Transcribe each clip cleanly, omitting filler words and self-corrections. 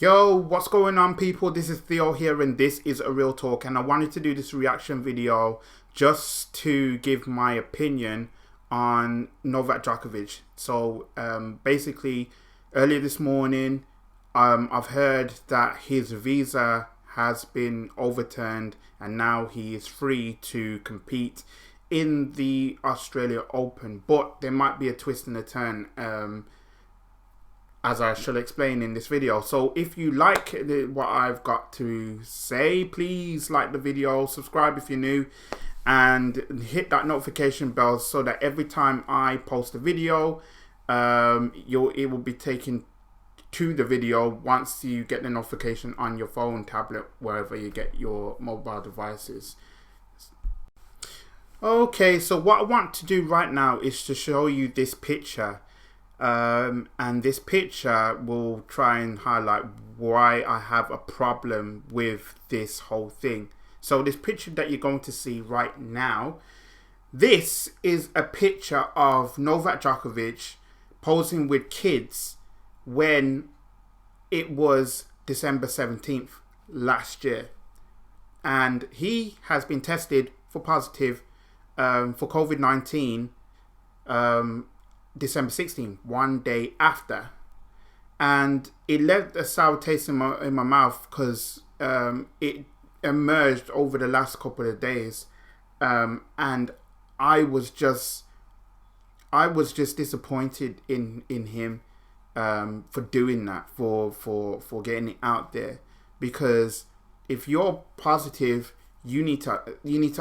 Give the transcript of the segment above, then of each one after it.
Yo, what's going on, people? This is Theo here, and this is A Real Talk, and I wanted to do this reaction video just to give my opinion on Novak Djokovic. So basically, earlier this morning, I've heard that his visa has been overturned and now he is free to compete in the Australia Open, but there might be a twist and a turn, as I shall explain in this video. So if you like what I've got to say, please like the video, subscribe if you're new, and hit that notification bell so that every time I post a video, it will be taken to the video once you get the notification on your phone, tablet, wherever you get your mobile devices. Okay, so what I want to do right now is to show you this picture. And this picture will try and highlight why I have a problem with this whole thing. So this picture that you're going to see right now, this is a picture of Novak Djokovic posing with kids when it was December 17th last year, and he has been tested for positive for COVID-19 December 16th, one day after, and it left a sour taste in my mouth because it emerged over the last couple of days, and I was just disappointed in him for doing that, for getting it out there, because if you're positive, you need to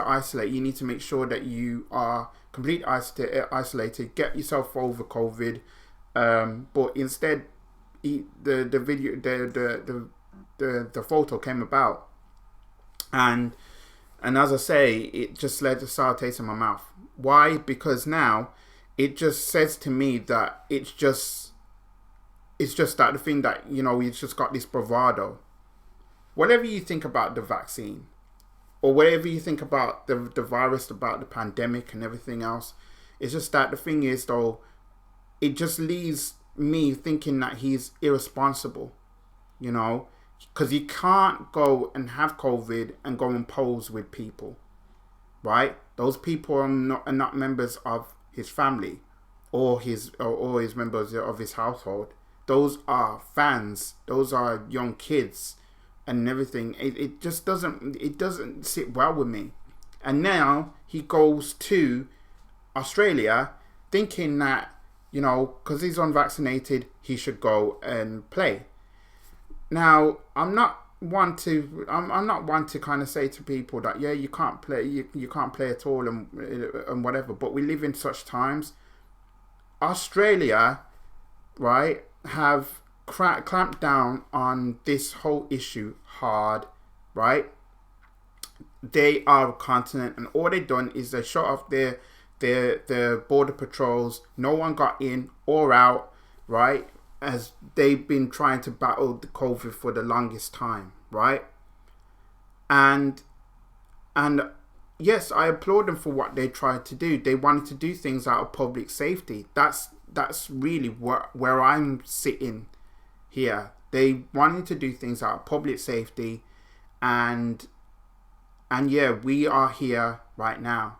isolate. You need to make sure that you are completely isolated. Get yourself over COVID. But instead, the photo came about, and as I say, it just led to a sour taste in my mouth. Why? Because now it just says to me that it's just that the thing that, you know, he's just got this bravado. Whatever you think about the vaccine, or whatever you think about the virus, about the pandemic and everything else, it's just that the thing is, though, it just leaves me thinking that he's irresponsible, you know, because he can't go and have COVID and go and pose with people, right? Those people are not members of his family or his members of his household. Those are fans. Those are young kids and everything. It just doesn't sit well with me. And now he goes to Australia thinking that, you know, because he's unvaccinated, he should go and play. Now, I'm not one to kind of say to people that, yeah, you can't play, you can't play at all and whatever, but we live in such times. Australia, right, have clamped down on this whole issue hard, right? They are a continent, and all they've done is they shut off their border patrols. No one got in or out, right? As they've been trying to battle the COVID for the longest time, right? And yes, I applaud them for what they tried to do. They wanted to do things out of public safety. That's really where I'm sitting here. They wanted to do things out of public safety, and yeah, we are here right now.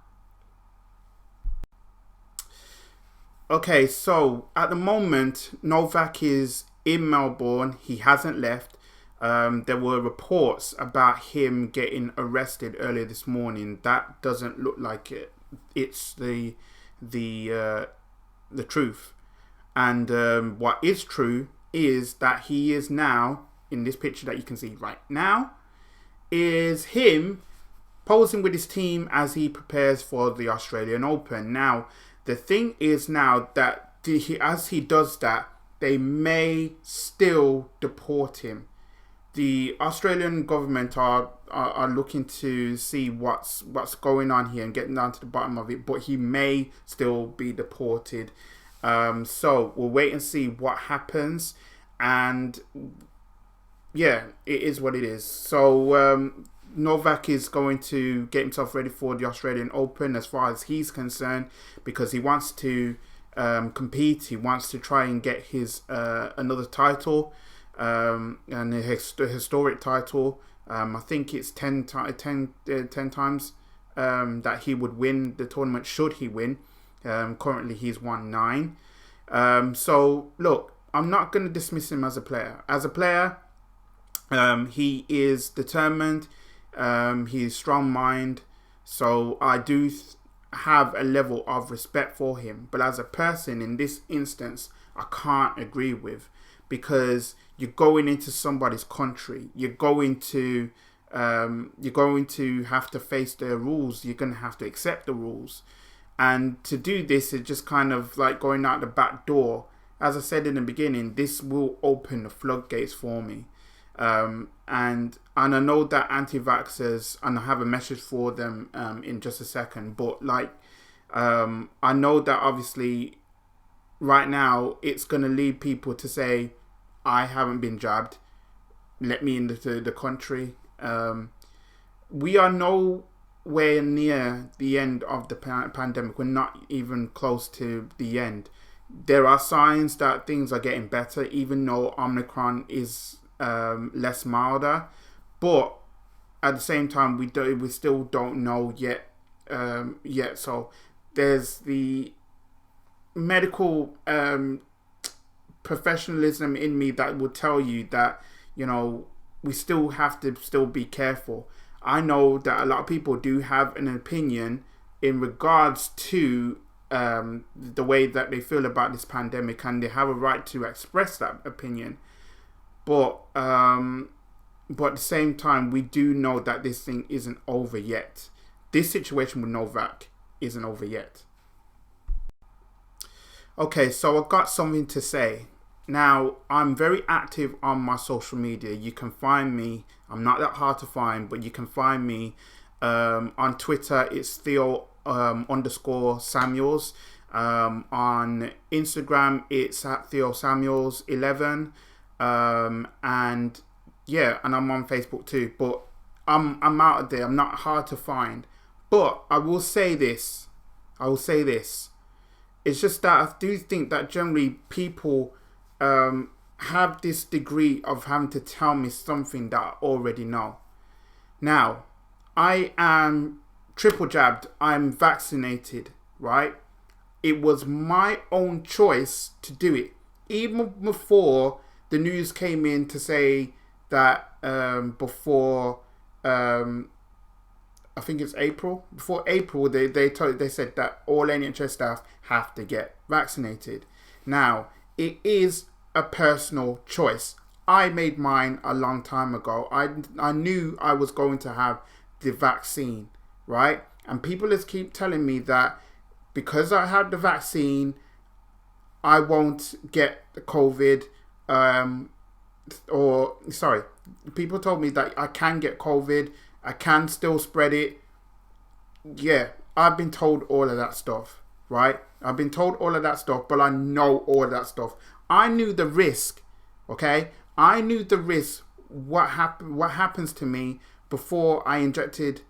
Okay, so at the moment, Novak is in Melbourne. He hasn't left. There were reports about him getting arrested earlier this morning. That doesn't look like it. It's the truth. And what is true is that he is now, in this picture that you can see right now, is him posing with his team as he prepares for the Australian Open. Now, the thing is now that as he does that, they may still deport him. The Australian government are looking to see what's going on here and getting down to the bottom of it, but he may still be deported. So we'll wait and see what happens, and yeah, it is what it is. So Novak is going to get himself ready for the Australian Open as far as he's concerned, because he wants to compete. He wants to try and get his another title. and a historic title. I think it's 10 times that he would win the tournament should he win. Currently, he's won 9. So, look, I'm not going to dismiss him as a player. As a player, he is determined. He's strong mind. So, I do have a level of respect for him. But as a person, in this instance, I can't agree with, because you're going into somebody's country. You're going to have to face their rules. You're going to have to accept the rules. And to do this is just kind of like going out the back door. As I said in the beginning, this will open the floodgates for me. And I know that anti-vaxxers, and I have a message for them in just a second, but I know that obviously right now it's going to lead people to say, I haven't been jabbed, let me into the country. We are nowhere near the end of the pandemic. We're not even close to the end. There are signs that things are getting better, even though Omicron is less milder, but at the same time we still don't know yet. So there's the medical professionalism in me that will tell you that, you know, we still have to be careful. I know that a lot of people do have an opinion in regards to the way that they feel about this pandemic, and they have a right to express that opinion. But at the same time, we do know that this thing isn't over yet. This situation with Novak isn't over yet. Okay, so I've got something to say. Now, I'm very active on my social media. You can find me. I'm not that hard to find, but you can find me on Twitter. It's Theo _ Samuels. On Instagram, it's at Theo Samuels 11. And yeah, and I'm on Facebook too. But I'm out of there. I'm not hard to find. But I will say this. It's just that I do think that generally people have this degree of having to tell me something that I already know. Now, I am triple jabbed. I'm vaccinated, right? It was my own choice to do it. Even before the news came in to say that before I think it's April. Before April, they said that all NHS staff have to get vaccinated. Now, it is a personal choice. I made mine a long time ago. I knew I was going to have the vaccine, right? And people just keep telling me that because I had the vaccine, I won't get the COVID. People told me that I can get COVID. I can still spread it. Yeah, I've been told all of that stuff, right? I've been told all of that stuff, but I know all of that stuff. I knew the risk, okay? I knew the risk, what happens to me before I injected,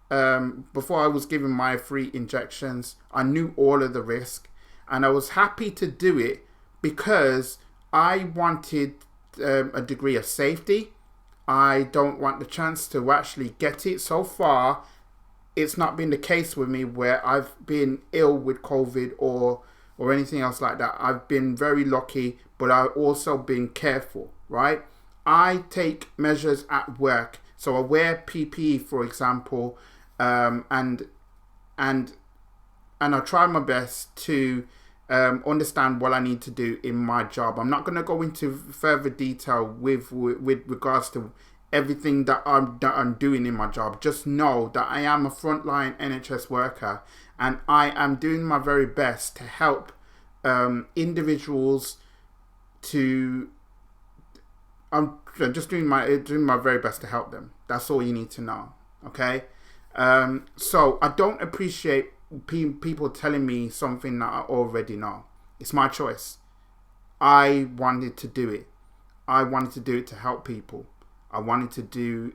before I was given my 3 injections. I knew all of the risk, and I was happy to do it because I wanted a degree of safety. I don't want the chance to actually get it. So far, it's not been the case with me where I've been ill with COVID or anything else like that. I've been very lucky, but I've also been careful, right? I take measures at work. So I wear PPE, for example, and I try my best to understand what I need to do in my job. I'm not going to go into further detail with regards to everything that I'm doing in my job. Just know that I am a frontline NHS worker, and I am doing my very best to help individuals. I'm just doing my very best to help them. That's all you need to know. Okay. So I don't appreciate people telling me something that I already know. It's my choice. I wanted to do it. I wanted to do it to help people. I wanted to do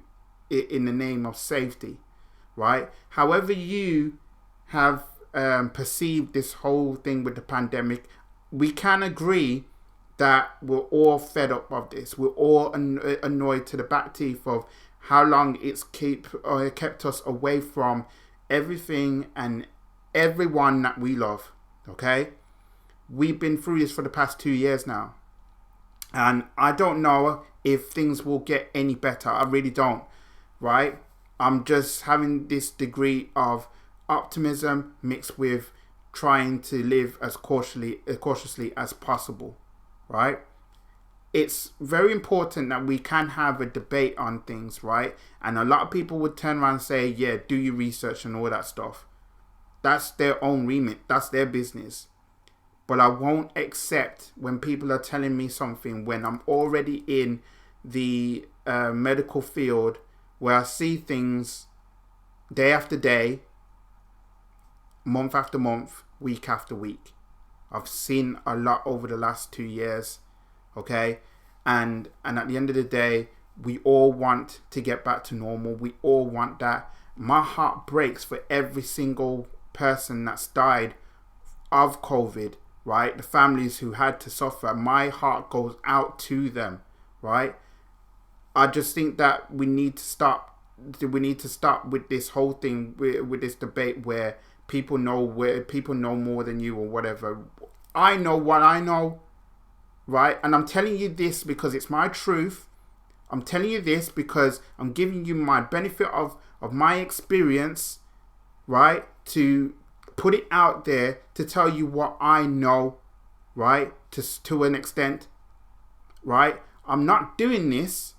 it in the name of safety, right? However you have perceived this whole thing with the pandemic, we can agree that we're all fed up of this. We're all annoyed to the back teeth of how long it's kept us away from everything and everyone that we love. Okay? We've been through this for the past 2 years now. And I don't know if things will get any better. I really don't. Right? I'm just having this degree of optimism mixed with trying to live as cautiously as possible. Right? It's very important that we can have a debate on things, right? And a lot of people would turn around and say, yeah, do your research and all that stuff. That's their own remit. That's their business. But I won't accept when people are telling me something when I'm already in the medical field where I see things day after day, month after month, week after week. I've seen a lot over the last 2 years. Okay, and at the end of the day, we all want to get back to normal. We all want that. My heart breaks for every single person that's died of COVID, right? The families who had to suffer. My heart goes out to them, right? I just think that we need to stop. We need to stop with this whole thing, with this debate where people know more than you or whatever. I know what I know. Right? And I'm telling you this because it's my truth. I'm telling you this because I'm giving you my benefit of my experience, right? To put it out there to tell you what I know, right? To an extent, right? I'm not doing this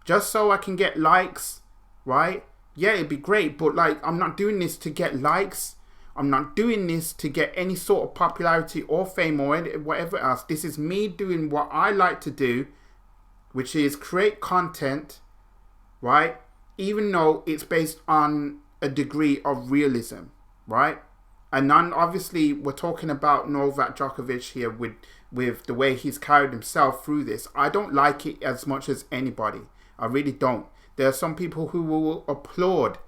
just so I can get likes, right? Yeah, it'd be great, but like, I'm not doing this to get likes. I'm not doing this to get any sort of popularity or fame or whatever else. This is me doing what I like to do, which is create content, right? Even though it's based on a degree of realism, right? And then obviously we're talking about Novak Djokovic here with the way he's carried himself through this. I don't like it as much as anybody. I really don't. There are some people who will applaud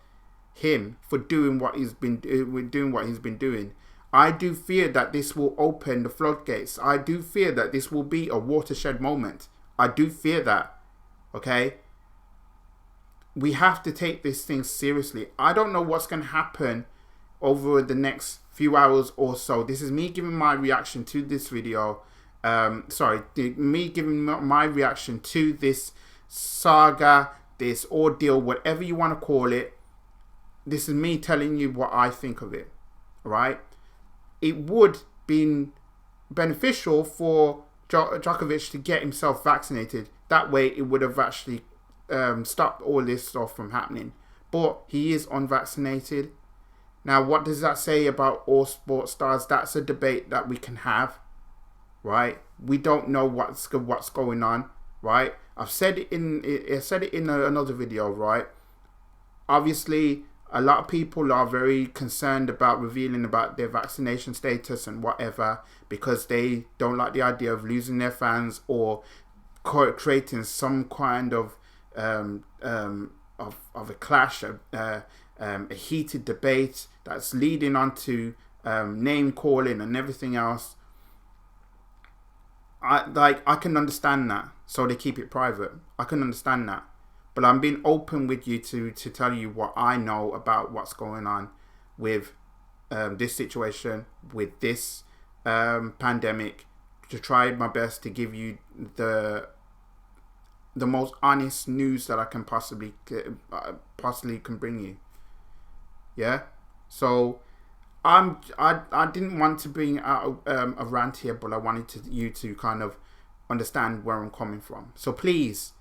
him for doing what he's been doing. I do fear that this will open the floodgates. I do fear that this will be a watershed moment. I do fear that. Okay? We have to take this thing seriously. I don't know what's going to happen over the next few hours or so. This is me giving my reaction to this video. Me giving my reaction to this saga, this ordeal, whatever you want to call it. This is me telling you what I think of it, right? It would be beneficial for Djokovic to get himself vaccinated. That way it would have actually stopped all this stuff from happening. But he is unvaccinated. Now, what does that say about all sports stars? That's a debate that we can have, right? We don't know what's going on, right? I said it in another video, right? Obviously, a lot of people are very concerned about revealing about their vaccination status and whatever because they don't like the idea of losing their fans or creating some kind of a clash, a heated debate that's leading on to name calling and everything else. I can understand that, so they keep it private. I can understand that. But I'm being open with you to tell you what I know about what's going on with this situation, with this pandemic, to try my best to give you the most honest news that I can possibly can bring you. Yeah. So I didn't want to bring out a rant here, but I wanted you to kind of understand where I'm coming from. So please,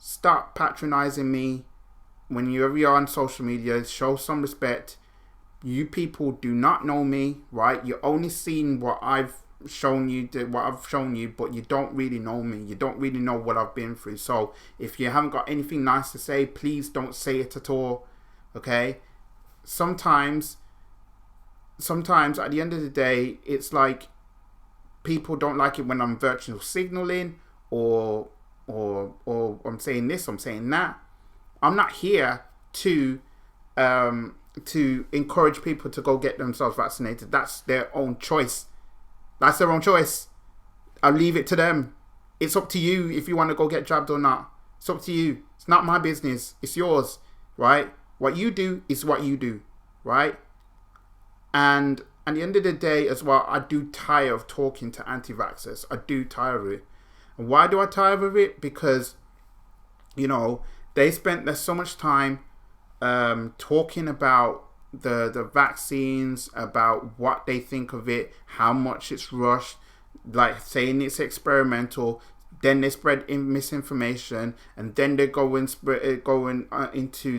stop patronizing me whenever you're on social media. Show some respect. You people do not know me, right? You're only seeing what I've shown you, but you don't really know me. You don't really know what I've been through. So if you haven't got anything nice to say, please don't say it at all. Okay? Sometimes at the end of the day, it's like people don't like it when I'm virtual signaling or I'm saying this, I'm saying that. I'm not here to encourage people to go get themselves vaccinated. That's their own choice. I'll leave it to them. It's up to you if you want to go get jabbed or not. It's up to you. It's not my business. It's yours, right? What you do is what you do, right? And at the end of the day as well, I do tire of talking to anti-vaxxers. I do tire of it. And why do I tire of it? Because, you know, there's so much time talking about the vaccines, about what they think of it, how much it's rushed, like saying it's experimental. Then they spread misinformation, and then they go into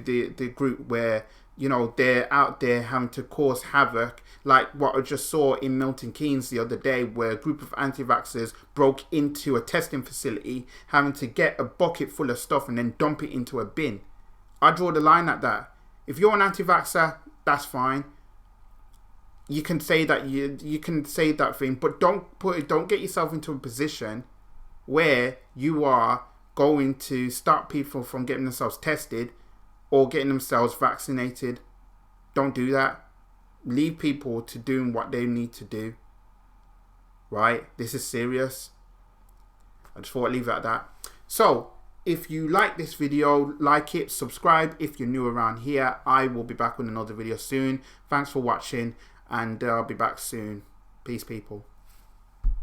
the group where, you know, they're out there having to cause havoc, like what I just saw in Milton Keynes the other day, where a group of anti-vaxxers broke into a testing facility, having to get a bucket full of stuff and then dump it into a bin. I draw the line at that. If you're an anti-vaxxer, that's fine. You can say that you can say that thing, but don't get yourself into a position where you are going to stop people from getting themselves tested or getting themselves vaccinated. Don't do that. Leave people to doing what they need to do. Right? This is serious. I just thought I'd leave it at that. So, if you like this video, like it, subscribe if you're new around here. I will be back with another video soon. Thanks for watching, and I'll be back soon. Peace, people.